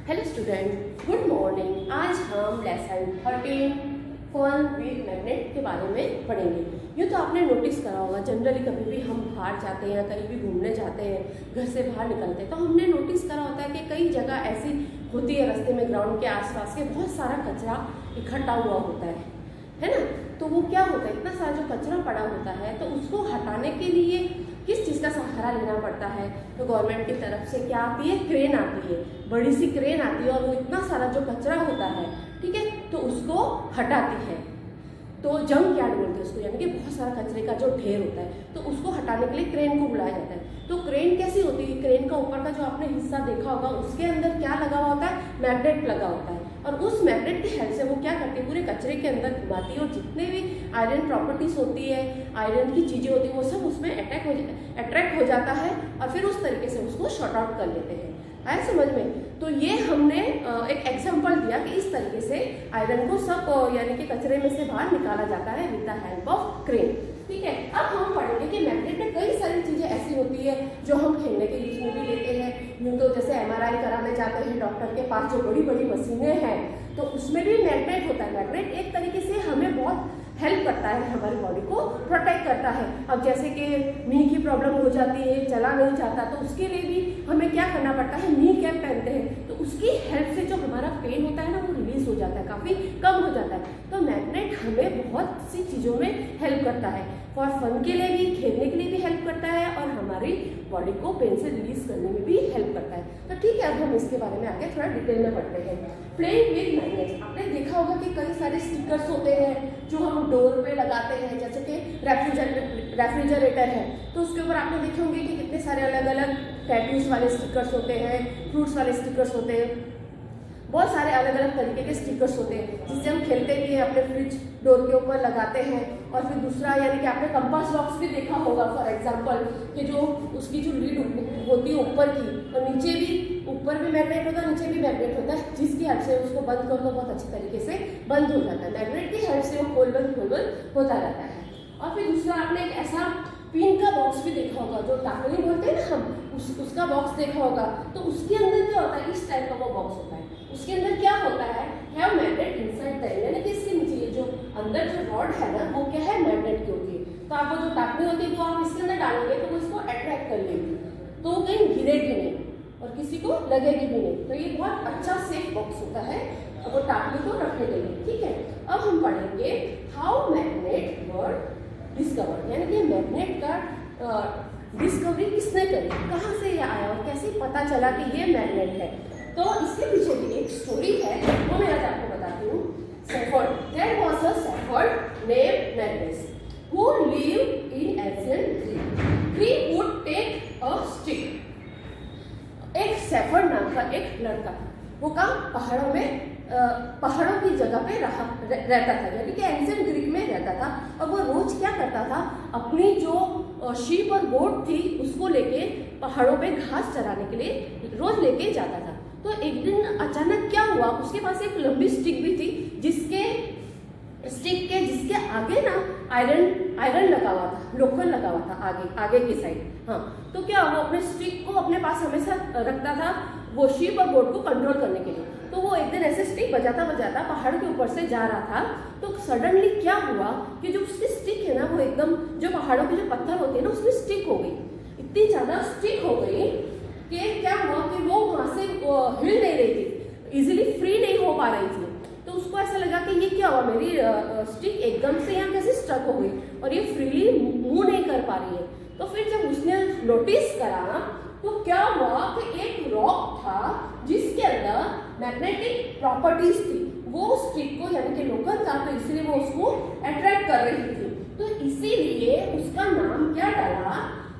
Hello student, good morning. आज हम lesson 13 fun with magnet के बारे में पढ़ेंगे। यूँ तो आपने नोटिस करा होगा, जनरली कभी भी हम बाहर जाते हैं, कहीं भी घूमने जाते हैं, घर से बाहर निकलते हैं तो हमने नोटिस करा होता है कि कई जगह ऐसी होती है रास्ते में, ग्राउंड के आसपास के बहुत सारा कचरा इकट्ठा हुआ होता है ना। तो वो क्या होता है, इतना सारा जो कचरा पड़ा होता है तो उसको हटाने के लिए किस चीज़ का सहारा लेना पड़ता है? तो गवर्नमेंट की तरफ से क्या आती है, क्रेन आती है, बड़ी सी क्रेन आती है और वो इतना सारा जो कचरा होता है, ठीक है, तो उसको हटाती है। तो जंक यार्ड बोलते हैं उसको, यानी कि बहुत सारा कचरे का जो ढेर होता है, तो उसको हटाने के लिए क्रेन को बुलाया जाता है। तो क्रेन कैसी होती है, क्रेन का ऊपर का जो आपने हिस्सा देखा होगा उसके अंदर क्या लगा हुआ होता है, मैग्नेट लगा होता है, और उस मैग्नेट की हेल्प से वो क्या करती है, पूरे कचरे के अंदर घुमाती है और जितने भी आयरन प्रॉपर्टीज होती है, आयरन की चीजें होती है, वो सब उसमें अट्रैक्ट हो जाता है और फिर उस तरीके से उसको शॉर्ट आउट कर लेते हैं। आया समझ में? तो ये हमने एक एग्जांपल दिया कि इस तरीके से आयरन को सब यानी कि कचरे में से बाहर निकाला जाता है with the help of crane. ठीक है, अब हम पढ़ेंगे कि मैग्नेट में कई सारी चीजें ऐसी होती है जो हम खेलने के यूज में भी लेते हैं। यूँ तो जैसे MRI कराने जाते हैं डॉक्टर के पास, जो बड़ी बड़ी मशीनें हैं तो उसमें भी मैग्नेट होता है। मैग्नेट एक तरीके से हमें बहुत हेल्प करता है, हमारी बॉडी को प्रोटेक्ट करता है। अब जैसे कि नी की प्रॉब्लम हो जाती है, चला नहीं जाता, तो उसके लिए भी हमें क्या करना पड़ता है, नी कैप पहनते हैं, तो उसकी हेल्प से जो हमारा पेन होता है ना वो रिलीज हो जाता है, काफ़ी कम हो जाता है। तो मैग्नेट हमें बहुत सी चीज़ों में हेल्प करता है, फॉर फन के लिए भी, खेलने के लिए भी हेल्प करता है और हमारी बॉडी को पेन से रिलीज करने में भी हेल्प करता है। तो ठीक है, अब हम इसके बारे में आगे थोड़ा डिटेल में पढ़ते हैं। प्लेइंग विद मैग्नेट्स, आपने देखा होगा कि कई सारे स्टिकर्स होते हैं जो हम डोर पे लगाते हैं, जैसे कि रेफ्रिजरेटर है तो उसके ऊपर आपने देखे होंगे कि कितने सारे अलग अलग टैटूज वाले स्टिकर्स होते हैं, फ्रूट्स वाले स्टिकर्स होते हैं, बहुत सारे अलग अलग तरीके के स्टिकर्स होते हैं जिससे हम खेलते भी हैं, अपने फ्रिज डोर के ऊपर लगाते हैं। और फिर दूसरा यानी कि आपने कंपास बॉक्स भी देखा होगा फॉर एग्जांपल, कि जो उसकी जो लीड होती है ऊपर की और नीचे भी, ऊपर भी मैग्नेट होता है, नीचे भी मैग्नेट होता है, जिसकी हेल्प से उसको बंद कर दो बहुत अच्छी तरीके से बंद हो जाता है। मैग्नेट की हेल्प से वो खोल बंद होता रहता है। और फिर दूसरा आपने एक ऐसा पिन का बॉक्स भी देखा होगा, जो टाकनी बोलते हैं ना हम, उसका बॉक्स देखा होगा। तो उसके अंदर क्या होता है, इस टाइप का वो बॉक्स होता है, उसके अंदर क्या होता है, हैव मैग्नेट इनसाइड द, यानी कि इसके नीचे ये जो अंदर जो रॉड है ना वो क्या है, मैग्नेट की होती है। तो आपको जो टाकनी होती है वो आप इसके अंदर डालोगे तो वो इसको अट्रैक्ट कर लेगी, तो वो कहीं गिरेगी नहीं और किसी को लगेगी भी नहीं। तो ये बहुत अच्छा सेफ बॉक्स होता है वो टाकनी को रखने के लिए। ठीक है, अब हम पढ़ेंगे हाउ मैग्नेट वर डिस्कवर, यानी कि मैग्नेट का डिस्कवरी किसने करी, कहाँ से ये आया और कैसे पता चला कि ये मैग्नेट है। तो इसके पीछे भी एक स्टोरी है, वो मैं आज आपको बताती हूँ। Shepherd, there was a shepherd named Magnes who lived in ancient Greek. He would take a stick. एक सेफर्ड नाम का एक लड़का था, वो कहाँ, पहाड़ों में, पहाड़ों की जगह पे रहता था, यानी कि एंशिएंट ग्रीक में रहता था। और वो रोज क्या करता था, अपनी जो शीप और गोट थी उसको लेके पहाड़ों पे घास चराने के लिए रोज लेके जाता था। तो एक दिन अचानक क्या हुआ, उसके पास एक लंबी स्टिक भी थी, जिसके आगे ना आयरन लगा हुआ था, लोखंड लगा हुआ था आगे की साइड। हाँ, तो क्या वो अपने स्टिक को अपने पास हमेशा रखता था वो शीप और गोट को कंट्रोल करने के लिए। तो वो एक दिन ऐसे स्टिक बजाता पहाड़ के ऊपर से जा रहा था, तो सडनली क्या हुआ कि जो उसकी स्टिक है ना वो एकदम, जो पहाड़ों के जो पत्थर होते हैं ना उसमें स्टिक हो गई, इतनी ज्यादा स्टिक हो गई कि क्या हुआ कि वो वहां से हिल नहीं रही थी, इजीली फ्री नहीं हो पा रही थी। तो उसको ऐसा लगा कि ये क्या हुआ, मेरी स्टिक एकदम से यहाँ कैसे स्टक हो गई और ये फ्रीली मूव नहीं कर पा रही है। तो फिर जब उसने नोटिस करा तो क्या हुआ कि एक रॉक था जिसके अंदर मैग्नेटिक प्रॉपर्टीज थी, वो स्टिक को यानी कि लोखंड था, तो इसलिए वो उसको अट्रैक्ट कर रही थी। तो इसीलिए उसका नाम क्या डाला,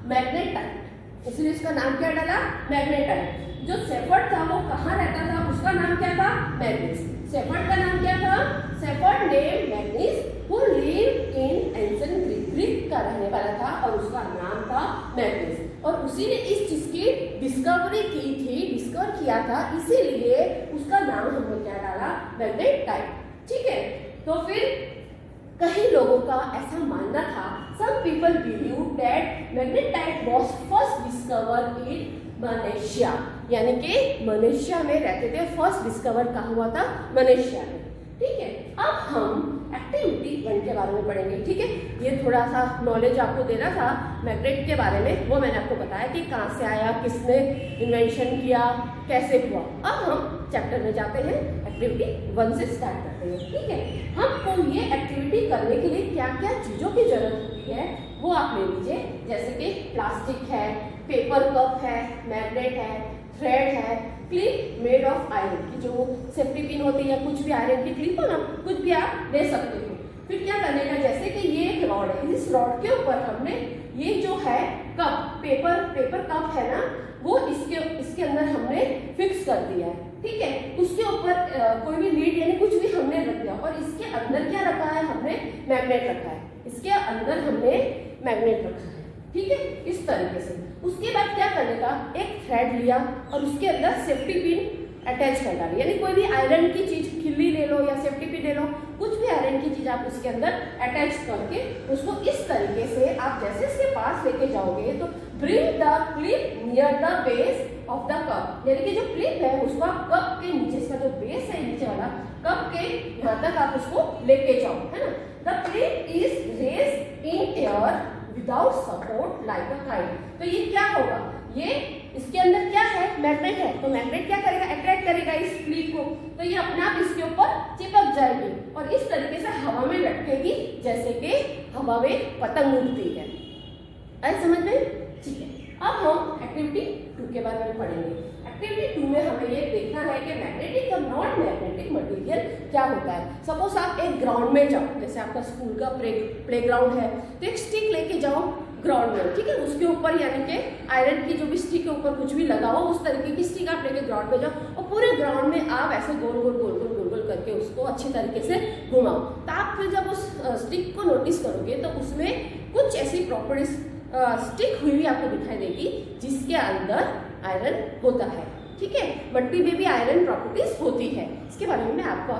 मैग्नेटाइट। इसलिए उसका नाम क्या डाला, मैग्नेटाइट। जो सेफर्ड था वो कहाँ रहता था, उसका नाम क्या था, मैग्नीस। सेफर्ड का नाम क्या था, shepherd named manganese who lived in ancient Greek. Greek का रहने वाला था और उसका नाम था मैग्नीस, और उसी ने इस चीज की डिस्कवर किया था, इसीलिए उसका नाम हमने क्या डाला, मैग्नेटाइट। ठीक है, तो फिर कई लोगों का ऐसा मानना था, some people believe that magnetite was first discovered in Malaysia, यानी कि मलेशिया में रहते थे, फर्स्ट डिस्कवर कहाँ हुआ था, मलेशिया में। ठीक है, अब हम एक्टिविटी 1 के बारे में पढ़ेंगे। ठीक है, ये थोड़ा सा नॉलेज आपको देना था मैग्नेट के बारे में, वो मैंने आपको बताया कि कहाँ से आया, किसने इन्वेंशन किया, कैसे हुआ। अब हम चैप्टर में जाते हैं, एक्टिविटी 1 से स्टार्ट करते हैं। ठीक है, हमको ये एक्टिविटी करने के लिए क्या क्या चीज़ों की जरूरत होती है वो आप ले लीजिए, जैसे कि प्लास्टिक है, पेपर कप है, मैग्नेट है, थ्रेड है, क्लिप मेड ऑफ आयरन की जो सेफ्टी पिन होती है, कुछ भी आयरन की क्लिप हो ना, कुछ भी आप ले सकते हो। फिर क्या करने का, जैसे कि ये एक रॉड है, इस रॉड के ऊपर हमने ये जो है कप, पेपर कप है ना, वो इसके अंदर हमने फिक्स कर दिया है। ठीक है, उसके ऊपर कोई भी लीड यानी कुछ भी हमने रख दिया, और इसके अंदर क्या रखा है, हमने मैग्नेट रखा है, इसके अंदर हमने मैग्नेट रखा है। ठीक है, इस तरीके से। उसके बाद क्या करने का, एक थ्रेड लिया और उसके अंदर सेफ्टी पिन अटैच कर डाली, यानी कोई भी आयरन की चीज, खिल्ली ले लो या सेफ्टी पिन ले लो, कुछ भी आयरन की चीज आप उसके अंदर अटैच करके उसको इस तरीके से आप जैसे इसके पास लेके जाओगे तो bring the clip near the base of the cup, यानी कि जो क्लिप है उसको आप कप के नीचे, इसका जो बेस है नीचे वाला कप के यहाँ तक आप उसको लेके जाओ, है ना। The clip is raised in air without support like a kite. तो ये क्या होगा, ये इसके अंदर क्या है, मैग्नेट है, तो मैग्नेट क्या करेगा, अट्रैक्ट करेगा इस क्लिप को, तो ये अपने आप इसके ऊपर चिपक जाएगी और इस तरीके से हवा में लटकेगी, जैसे कि हवा में पतंग उड़ती है। आए समझ में? ठीक है, अब हम एक्टिविटी 2 के बारे में पढ़ेंगे। एक्टिविटी 2 में हमें ये देखना है कि मैग्नेटिक और नॉन मैग्नेटिक मटेरियल क्या होता है। सपोज आप एक ग्राउंड में जाओ, जैसे आपका स्कूल का प्ले ग्राउंड है, तो एक स्टिक लेके जाओ ग्राउंड में। ठीक है, उसके ऊपर यानी कि आयरन की जो भी स्टिक के ऊपर कुछ भी लगा हो, उस तरीके की स्टिक आप लेके ग्राउंड में जाओ और पूरे ग्राउंड में आप ऐसे गोल गोल करके उसको अच्छी तरीके से घुमाओ। तो आप फिर जब उस स्टिक को नोटिस करोगे तो उसमें कुछ ऐसी प्रॉपर्टीज स्टिक हुई हुई आपको दिखाई देगी जिसके अंदर आयरन होता है। ठीक है, मट्टी में भी आयरन प्रॉपर्टीज होती है, इसके बारे में मैं आपको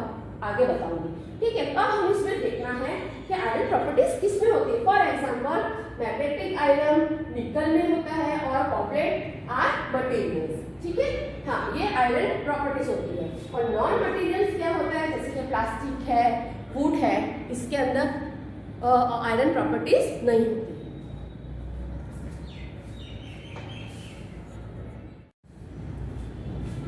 आगे बताऊंगी। ठीक है, अब हम इसमें देखना है कि आयरन प्रॉपर्टीज किसमें होती है। फॉर एग्जांपल मैग्नेटिक आयरन निकल में होता है और कॉपरेट आर मटेरियल्स। ठीक है, हाँ, ये आयरन प्रॉपर्टीज होती है। और नॉन मटेरियल्स क्या होता है, जैसे कि प्लास्टिक है, वुड है, इसके अंदर आयरन प्रॉपर्टीज नहीं होती।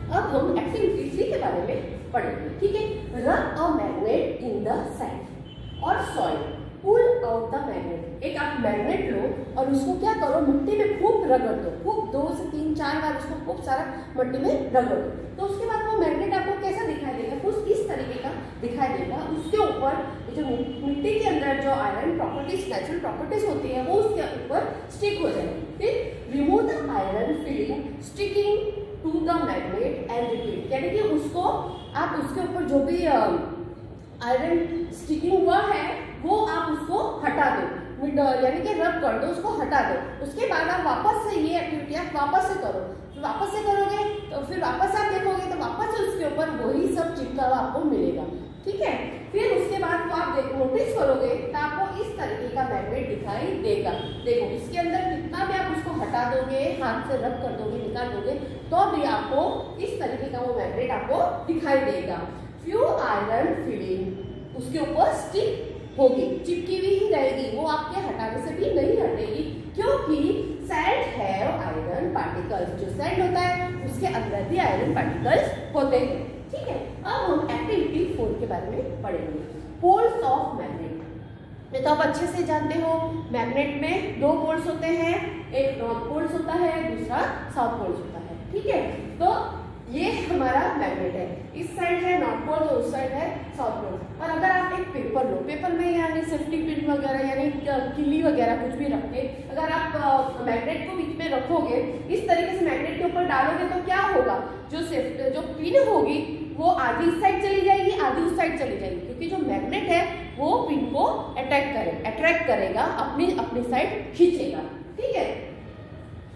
अब हम एक्टिविटी 3 के बारे में पढ़ेंगे। ठीक है, rub a magnet in the sand और soil, pull out the magnet. एक आप मैग्नेट लो और उसको क्या करो, मिट्टी में खूब रगड़ दो, खूब 2 से 3 4 बार उसको खूब सारा मिट्टी में रगड़ दो, तो उसके बाद वो मैग्नेट आपको कैसा दिखाई देगा, कुछ इस तरीके का दिखाई देगा। उसके ऊपर जो मिट्टी के अंदर जो आयरन प्रॉपर्टीज, नेचुरल प्रॉपर्टीज होती है, वो उसके ऊपर स्टिक हो जाएगी। फिर remove the iron filing sticking to the magnet and repeat, यानी कि उसको आप उसके ऊपर जो भी आयरन स्टिकिंग हुआ है वो आप उसको हटा दो, यानी कि रब कर दो, उसको हटा दो। उसके बाद आप वापस से ये एक्टिविटी आप वापस से करो, तो वापस से करोगे तो फिर वापस आप देखोगे तो वापस से उसके ऊपर वही सब चिपका हुआ आपको मिलेगा। ठीक है, फिर उसके बाद तो आप नोटिस करोगे तो आपको इस तरीके का मैग्नेट दिखाई देगा। देखो, इसके अंदर कितना भी आप उसको हटा दोगे, हाथ से रब कर दोगे, निकाल दोगे, तो भी आपको इस तरीके का वो मैग्नेट आपको दिखाई देगा। फ्यू आयरन फिलिंग उसके ऊपर स्टिक होगी, चिपकी हुई ही रहेगी, वो आपके हटाने से भी नहीं हटेगी, क्योंकि सैंड है आयरन पार्टिकल्स। जो सैंड होता है उसके अंदर भी आयरन पार्टिकल्स होते हैं। ठीक है, अब हम एक्टिविटी 4 के बारे में पढ़ेंगे। Poles of magnet. ये तो आप अच्छे से जानते हो, मैग्नेट में 2 पोल्स होते हैं, एक नॉर्थ पोल्स होता है, दूसरा साउथ पोल्स होता है। ठीक है, तो ये हमारा मैग्नेट है, इस साइड है नॉर्थ पोल और उस साइड है साउथ पोल। और अगर आप एक पेपर लो, पेपर में यानी सेफ्टी पिन वगैरह यानी किली वगैरह कुछ भी रख के अगर आप मैग्नेट को बीच में रखोगे, इस तरीके से मैग्नेट के ऊपर डालोगे, तो क्या होगा, जो पिन होगी वो आधी इस साइड चली जाएगी, आधी उस साइड चली जाएगी, क्योंकि जो मैग्नेट है वो पिन को अट्रैक्ट करेगा, अपनी साइड खींचेगा। ठीक है,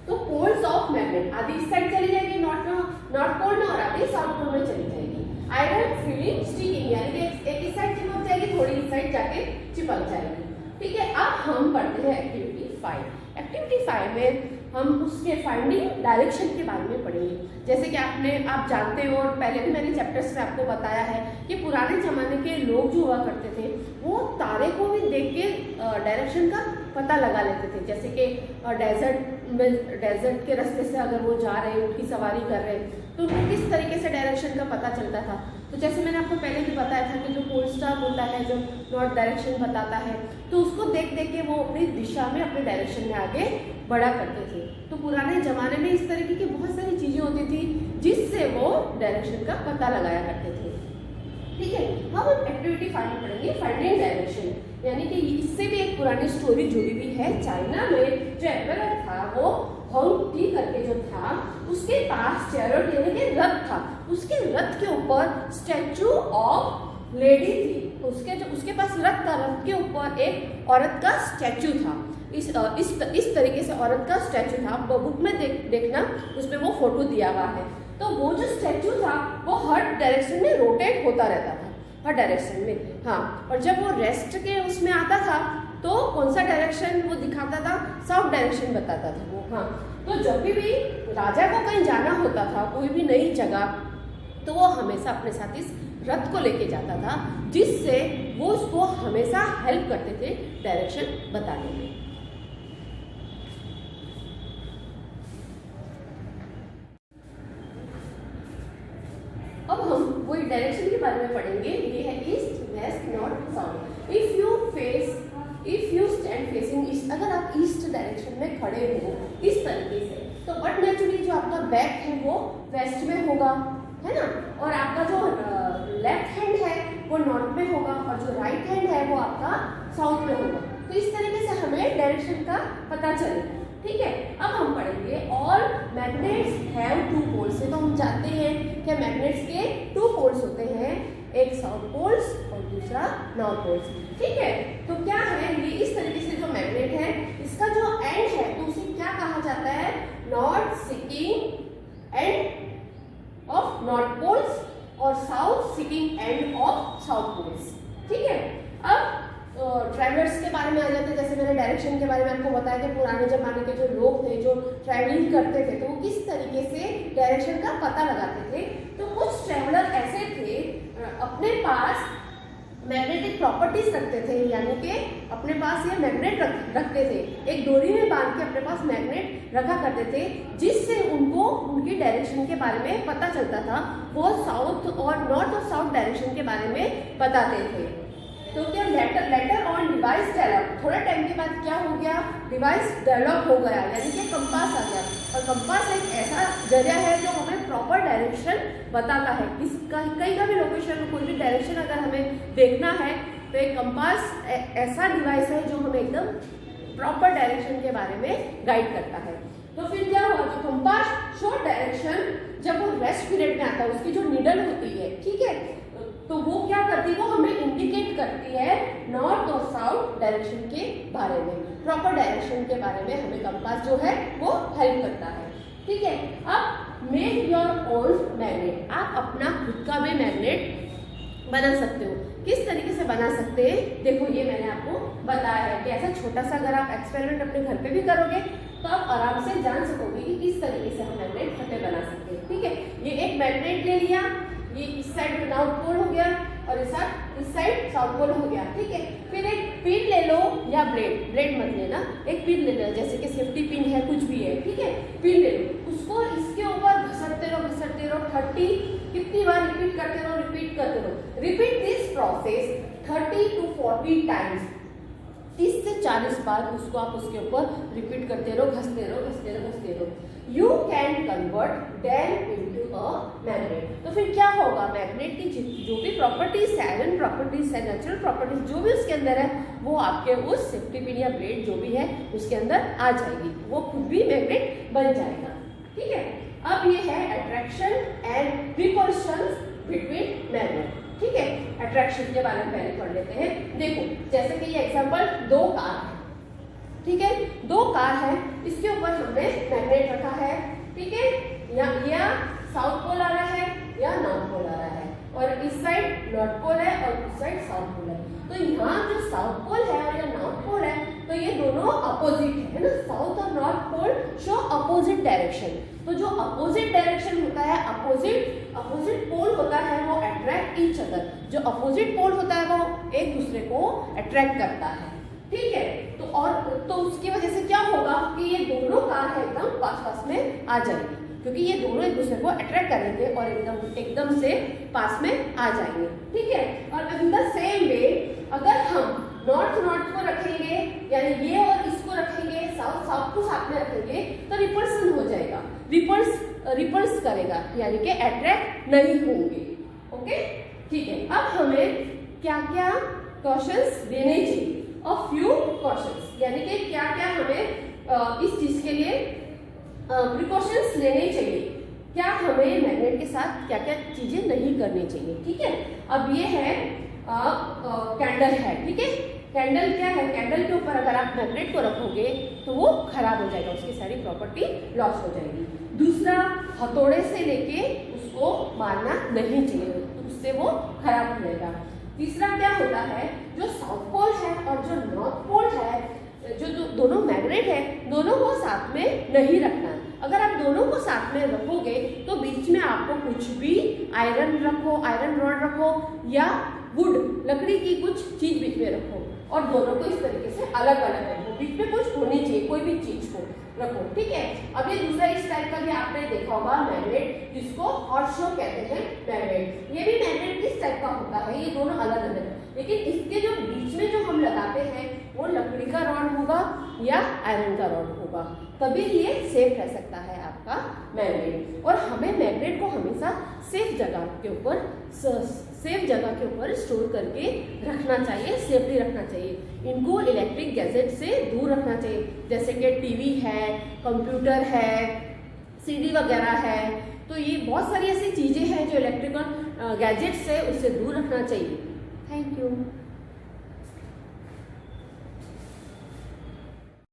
तो पोल्स ऑफ मैग्नेट आधी इस साइड चली जाएगी नॉर्थ पोल में और आधी साउथ पोल में चली जाएगी। आयरन फिलिंग स्टिकिंग, यानी कि एक इस साइड चिपक जाएगी, थोड़ी इस साइड जाके चिपक जाएगी। ठीक है, अब हम पढ़ते हैं एक्टिविटी 5। एक्टिविटी 5 में हम उसके फाइंडिंग डायरेक्शन के बारे में पढ़ेंगे। जैसे कि आप जानते हो, और पहले भी मैंने चैप्टर्स में आपको बताया है कि पुराने ज़माने के लोग जो हुआ करते थे वो तारे को भी देख के डायरेक्शन का पता लगा लेते थे। जैसे कि डेजर्ट के रास्ते से अगर वो जा रहे हैं, उनकी सवारी कर रहे हैं, तो उनको किस तरीके से डायरेक्शन का पता चलता था। तो जैसे मैंने आपको पहले भी बताया था कि जो पोल स्टार होता है जो नॉर्थ डायरेक्शन बताता है, तो उसको देख देख के वो अपनी दिशा में, अपने डायरेक्शन में आगे बढ़ा करते थे। तो पुराने ज़माने में इस तरीके की बहुत सारी चीज़ें होती थी जिससे वो डायरेक्शन का पता लगाया करते थे। ठीक है, हम एक्टिविटी फाइंड पढ़ेंगे, फाइंडिंग डायरेक्शन, यानी कि इससे भी एक पुरानी स्टोरी जुड़ी हुई है। चाइना में जो एम्परर था वो होंग टी करके जो था, उसके पास चैरियट यानी कि रथ था। उसके रथ के ऊपर स्टैचू ऑफ लेडी थी। उसके पास रथ था, रथ के ऊपर एक औरत का स्टैचू था। इस तरीके से औरत का स्टैचू था। बुक में देखना, उसमें वो फोटो दिया हुआ है। तो वो जो स्टैचू था वो हर डायरेक्शन में रोटेट होता रहता था, हर डायरेक्शन में। हाँ, और जब वो रेस्ट के उसमें आता था तो कौन सा डायरेक्शन वो दिखाता था, साउथ डायरेक्शन बताता था वो। हाँ, तो जब भी राजा को कहीं जाना होता था, कोई भी नई जगह, तो वो हमेशा अपने साथ इस रथ को लेके जाता था, जिससे वो उसको हमेशा हेल्प करते थे डायरेक्शन बताने में। अब हम वही डायरेक्शन के बारे में पढ़ेंगे। ये है east, west, north, south. If you stand facing east, अगर आप ईस्ट डायरेक्शन में खड़े हो इस तरीके से, तो बट नेचुरली जो आपका बैक है वो वेस्ट में होगा, है ना, और आपका जो लेफ्ट हैंड है वो नॉर्थ में होगा, और जो राइट हैंड है वो आपका साउथ में होगा। तो इस तरीके से हमें डायरेक्शन का पता चले। ठीक है, अब हम पढ़ेंगे all magnets have two poles. तो हम जानते हैं कि मैग्नेट्स के 2 पोल्स होते हैं, एक साउथ पोल्स और दूसरा नॉर्थ पोल्स। ठीक है, तो क्या है ये, इस तरीके से जो मैग्नेट है इसका जो एंड है तो उसे क्या कहा जाता है, north seeking end of north poles और south seeking end of south poles. ठीक है, अब ट्रैवलर्स के बारे में आ जाते हैं। जैसे मैंने डायरेक्शन के बारे में आपको बताया कि पुराने जमाने के जो लोग थे जो ट्रैवलिंग करते थे, तो वो किस तरीके से डायरेक्शन का पता लगाते थे। तो कुछ ट्रैवलर ऐसे थे अपने पास मैग्नेटिक प्रॉपर्टीज रखते थे, यानी कि अपने पास ये मैग्नेट रखते थे, एक डोरी में बांध के अपने पास मैग्नेट रखा करते थे, जिससे उनको उनकी डायरेक्शन के बारे में पता चलता था। वो साउथ और नॉर्थ और साउथ डायरेक्शन के बारे में बताते थे। तो क्या लेटर ऑन डिवाइस डेवलप, थोड़ा टाइम के बाद क्या हो गया, डिवाइस डेवलप हो गया, यानी कि कंपास आ गया। और कंपास एक ऐसा जरिया है जो हमें प्रॉपर डायरेक्शन बताता है। कहीं का भी लोकेशन, कोई भी डायरेक्शन अगर हमें देखना है तो एक कंपास ऐसा डिवाइस है जो हमें एकदम प्रॉपर डायरेक्शन के बारे में गाइड करता है। तो फिर क्या हुआ, जो कंपास शो डायरेक्शन जब वो रेस्ट पीरियड में आता है, उसकी जो नीडल होती है, ठीक है, तो वो क्या करती है, वो हमें इंडिकेट करती है नॉर्थ और साउथ डायरेक्शन के बारे में, प्रॉपर डायरेक्शन के बारे में हमें कंपास जो है वो हेल्प करता है। ठीक है, अब मेक योर ओन मैग्नेट, आप अपना खुद का भी मैग्नेट बना सकते हो। किस तरीके से बना सकते हैं, देखो ये मैंने आपको बताया है कि ऐसा छोटा सा अगर आप एक्सपेरिमेंट अपने घर पे भी करोगे तो आप आराम से जान सकोगे कि किस तरीके से हम मैग्नेट घर पे बना सकते हैं। ठीक है, ये एक मैग्नेट ले लिया, ये इस साइड नॉर्थ पोल हो गया और इस साइड साउथ पोल हो गया। ठीक है, फिर एक पिन ले लो या ब्लेड मत लेना, एक पिन ले लो, जैसे कि सेफ्टी पिन है, कुछ भी है। ठीक है, पिन ले लो, उसको इसके ऊपर घसरते रहो 30, कितनी बार रिपीट करते रहो। Repeat this process 30 to 40 times, 30 से 40 बार उसको आप उसके ऊपर रिपीट करते रहो, घसते रहो। You can convert them into a magnet. तो फिर क्या होगा, मैग्नेट की जो भी प्रॉपर्टीज है, आयरन प्रॉपर्टीज है, नेचुरल प्रॉपर्टीज जो भी उसके अंदर है, वो आपके उस सेफ्टी पिन या ब्लेड जो भी है उसके अंदर आ जाएगी, वो खुद भी मैग्नेट बन जाएगा। ठीक है, अब ये है attraction and repulsion between magnet. ठीक है, अट्रैक्शन के बारे में पहले पढ़ लेते हैं। देखो, जैसे कि ये एग्जांपल 2 कार है, ठीक है, 2 कार है, इसके ऊपर हमने मैग्नेट रखा है। ठीक है, या साउथ पोल आ रहा है या नॉर्थ पोल आ रहा है, और इस साइड नॉर्थ पोल है और इस साइड साउथ पोल है। तो यहाँ जो साउथ पोल है और या नॉर्थ पोल है, तो ये दोनों अपोजिट है ना, साउथ और north pole show opposite direction. तो जो अपोजिट डायरेक्शन होता है, अपोजिट पोल होता है वो अट्रैक्ट ईच अदर। जो अपोजिट पोल होता है वो एक दूसरे को अट्रैक्ट करता है, ठीक है। तो उसकी वजह से क्या होगा कि ये दोनों कार है एकदम पास में आ जाएंगे, क्योंकि ये दोनों एक दूसरे को अट्रैक्ट करेंगे और एकदम से पास में आ जाएंगे, ठीक है। और इन द सेम वे अगर हम नॉर्थ को रखेंगे, यानी ये और इसको रखेंगे, साउथ को साथ में रखेंगे, तो रिपल्सन हो जाएगा, रिपल्स करेगा, यानी कि अट्रैक्ट नहीं होंगे। ओके, ठीक है। अब हमें क्या क्या क्वेश्चंस देने चाहिए, अ फ्यू क्वेश्चंस, यानी कि क्या क्या हमें इस चीज के लिए प्रिकॉशंस लेने चाहिए, क्या हमें मैग्नेट के साथ क्या क्या चीजें नहीं करनी चाहिए, ठीक है। अब ये है कैंडल है, ठीक है। कैंडल क्या है, कैंडल के ऊपर अगर आप मैग्नेट को रखोगे तो वो खराब हो जाएगा, उसकी सारी प्रॉपर्टी लॉस हो जाएगी। दूसरा, हथौड़े से लेके उसको मारना नहीं चाहिए, उससे वो खराब हो जाएगा। तीसरा क्या होता है, जो साउथ पोल है और जो नॉर्थ पोल है, जो दोनों मैग्नेट है, दोनों को साथ में नहीं रखना। अगर आप दोनों को साथ में रखोगे तो बीच में आपको कुछ भी आयरन रॉड रखो या वुड, लकड़ी की कुछ चीज बीच में रखो और दोनों को इस तरीके से अलग अलग रखो, बीच में कुछ होनी चाहिए, कोई भी चीज को रखो, ठीक है। अब ये दूसरा इस टाइप का भी आपने देखा होगा मैग्नेट, जिसको हॉर्सशो कहते हैं मैग्नेट। ये भी मैग्नेट किस टाइप का होता है, ये दोनों अलग अलग है, लेकिन इसके जो बीच में जो हम लगाते हैं वो लकड़ी का रॉड होगा या आयरन का रॉड होगा, तभी ये सेफ रह सकता है आपका मैग्नेट। और हमें मैग्नेट को हमेशा सेफ जगह के ऊपर स्टोर करके रखना चाहिए, सेफली रखना चाहिए। इनको इलेक्ट्रिक गैजेट से दूर रखना चाहिए, जैसे कि टीवी है, कंप्यूटर है, सीडी वगैरह है, तो ये बहुत सारी ऐसी चीजें हैं जो इलेक्ट्रिकल गैजेट्स है, उससे दूर रखना चाहिए। Thank you.